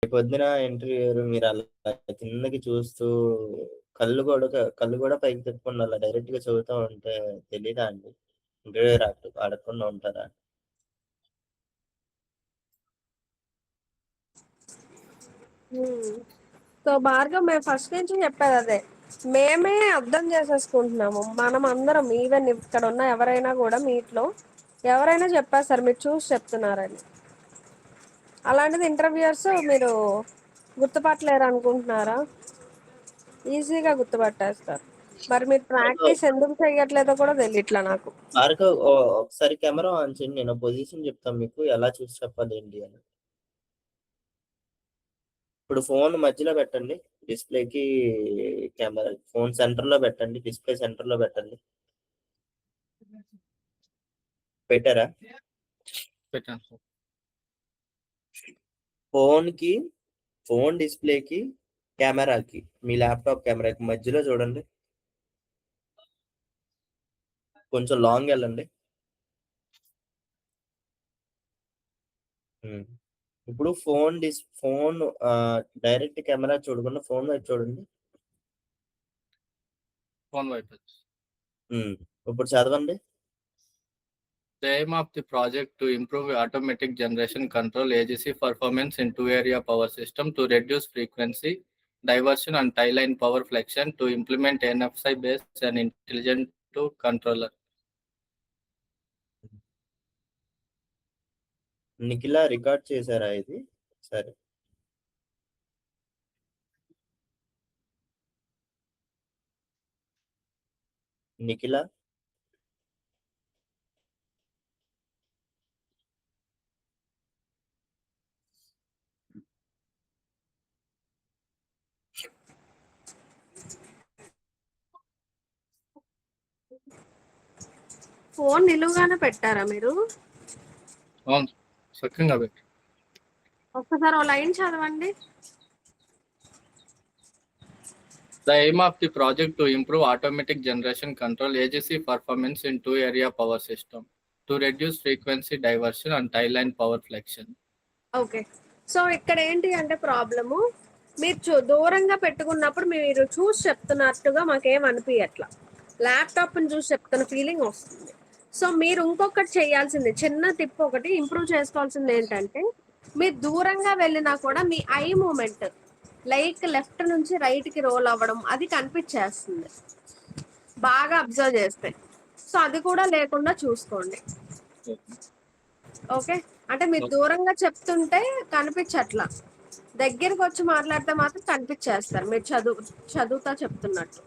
రేపొద్దున ఇంటర్వ్యూయర్ మీరలా కిందకి చూస్తూ కళ్ళు గూడా పైకి తిప్పకుండా అలా డైరెక్ట్‌గా చదువుతా ఉంటే తెలీదా అండి? ఇంటర్వ్యూయర్ అడగకుండా ఉంటారా? హ్మ్. సో, భార్గవ్ మేము ఫస్ట్ నుంచి చెప్పేదదే. మేమే అర్థం చేసేసుకుంటున్నాము. మనమందరం ఈవెన్ ఇక్కడున్న ఎవరైనా గూడా మీట్‌లో ఎవరైనా చెప్పేస్తారు మీరు చూసి చెప్తున్నారని. అలాంటిది ఇంటర్వ్యూయర్స్ మీరు గుర్తుపట్టలేరనుకుంటున్నారా? ఈజీగా గుర్తుపట్టేస్తారు. మరి మీరు భార్గవ్, ప్రాక్టీస్ ఎందుకు చెయ్యట్లేదో కూడా తెలీట్లా నాకు. ఒకసారి కెమెరా ఆన్ చేయండి. నేను పొజిషన్ చెప్తాను మీకు ఎలా చూసి చెప్పాలి ఏంటి అని. ఇప్పుడు ఫోన్ మధ్యలో పెట్టండి. డిస్‌ప్లేకి కెమెరా ఫోన్ సెంటర్‌లో పెట్టండి. డిస్‌ప్లే సెంటర్‌లో పెట్టండి. పెట్టారా? పెట్టాను సార్. ఫోన్‌కి ఫోన్ డిస్‌ప్లేకి, కెమెరాకి మీ ల్యాప్‌టాప్ కెమెరాకి మధ్యలో చూడండి. కొంచెం లాంగ్ ఎళ్ళండి. హ్మ్. ఇప్పుడు ఫోన్ డైరెక్ట్ కెమెరా చూడకుండా ఫోన్ వైపు చూడండి. ఫోన్ వైపు. హ్మ్. ఇప్పుడు చదవండి. The aim of the project to improve automatic generation control AGC performance in two-area power system to reduce frequency, diversion and tie line power flexion to implement NFSI-based and intelligent to controller. Nikhila record చేసారా ఇది? సరే. Nikhila phone నిలువుగానే పెట్టారా మీరు? అవును, చక్కగా పెట్టి. ఒక్కసారి ఓ line చదవండి. The aim of the project to improve automatic generation control AGC performance in two-area power system to reduce frequency diversion and tie line power flexion. Okay. So, ఇక్కడ ఏంటి అంటే ప్రాబ్లము మీరు దూరంగా పెట్టుకున్నప్పుడు మీరు చూసి చెప్తున్నట్టుగా మాకేం అనిపియట్ల. ల్యాప్‌టాప్‌ని చూసి చెప్తున్న ఫీలింగ్ వస్తుంది. సో, మీరు ఇంకొకటి చేయాల్సింది చిన్న టిప్ ఒకటి ఇంప్రూవ్ చేసుకోవాల్సిందేంటంటే, మీరు దూరంగా వెళ్ళినా కూడా me I movement like left నుంచి రైట్‌కి రోల్ అవ్వడం అది కనిపిచ్చేస్తుంది. బాగా అబ్జర్వ్ చేస్తే. సో, అది కూడా లేకుండా చూసుకోండి. ఓకే. అంటే మీరు దూరంగా చెప్తుంటే కనిపించట్లా. దగ్గరకొచ్చి మాట్లాడితే మాత్రం కనిపించేస్తారు. మీరు చదువుతా చెప్తున్నట్టు.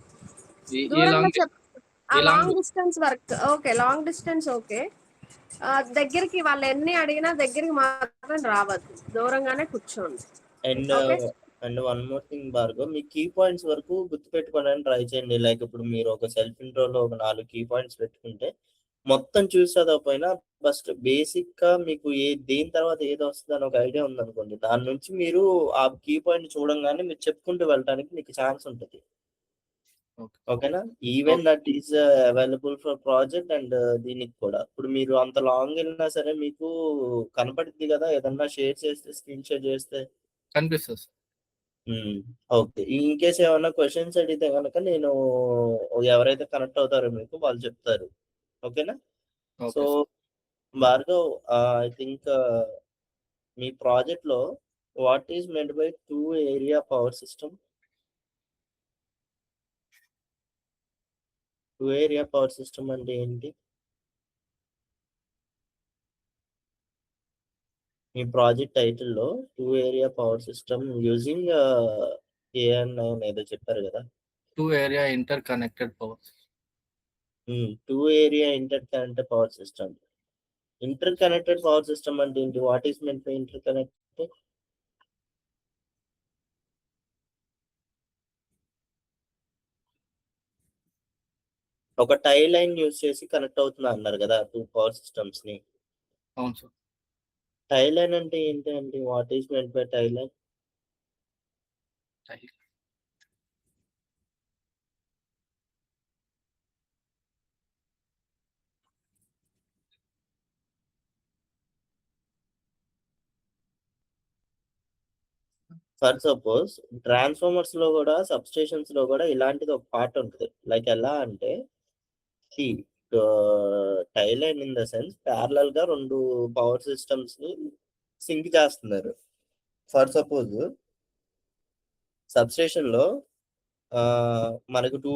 ఈ ఈ దూరంగా లాంగ్ ఈ long long distance work okay. Long distance okay. దగ్గరికి వాళ్ళెన్ని అడిగినా దగ్గరికి మాత్రం రావద్దు. దూరంగానే కూర్చోండి. And okay. And one more thing Bhargav, మీ కీ పాయింట్స్ వరకు గుర్తుపెట్టుకోవడానికి ట్రై చేయండి. లైక్ ఇప్పుడు మీరు ఒక సెల్ఫ్ ఇంట్రోలో ఒక 4 కీ పాయింట్స్ పెట్టుకుంటే, మొత్తం చూసి చదవకపోయినా ఫస్ట్ బేసిక్‌గా మీకు దేని తర్వాత ఏదొస్తదని ఒక ఐడియా ఉందనుకోండి. దాని నుంచి మీరు ఆ కీ పాయింట్ చూడంగానే మీరు చెప్పుకుంటూ వెళ్ళటానికి మీకు ఛాన్స్ ఉంటది. ఓకేనా? Even okay. That is available for project and దీనికి కూడా. ఇప్పుడు మీరు అంత లాంగ్ ఎళ్ళినా సరే మీకు కనపడిద్ది గదా! ఏదన్నా షేర్ చేస్తే, స్క్రీన్ షేర్ చేస్తే. కనిపిస్తుంది సార్. హ్మ్. ఓకే. ఇన్‌కేస్ ఏమన్నా క్వెషన్స్ అడిగితే గనక నేను ఎవరైతే కనెక్ట్ అవుతారో మీకు వాళ్ళు చెప్తారు. ఓకేనా? So, okay sir. Bhargav, I think మీ ప్రాజెక్ట్‌లో what is meant by 2 area power system? 2 area power system అంటే ఏంటి? మీ ప్రాజెక్ట్ టైటిల్‌లో 2 area power system using ANI ఏదో చెప్పారు గదా! Two-area interconnected power. 2 area interconnected power system. Interconnected power system అంటే ఏంటి? What is meant by interconnected? ఒక టై లైన్ యూజ్ చేసి కనెక్ట్ అవుతుంది అన్నారు గదా! 2 పవర్ సిస్టమ్స్‌ని. అవును సార్. టై లైన్ అంటే ఏంటండి? What is meant by tie line? For suppose transformers లో కూడా సబ్స్టేషన్స్ లో కూడా ఇలాంటిది ఒక పార్ట్ ఉంటుంది. లైక్ ఎలా అంటే tie line in the sense parallel గా 2 పవర్ సిస్టమ్స్ ని సింక్ చేస్తున్నారు. ఫర్ సపోజ్ సబ్స్టేషన్ లో మనకు 2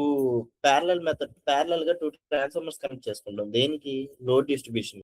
ప్యారలల్ గా 2 ట్రాన్స్ఫార్మర్స్ కనెక్ట్ చేసుకుంటాం. దేనికి? Load distribution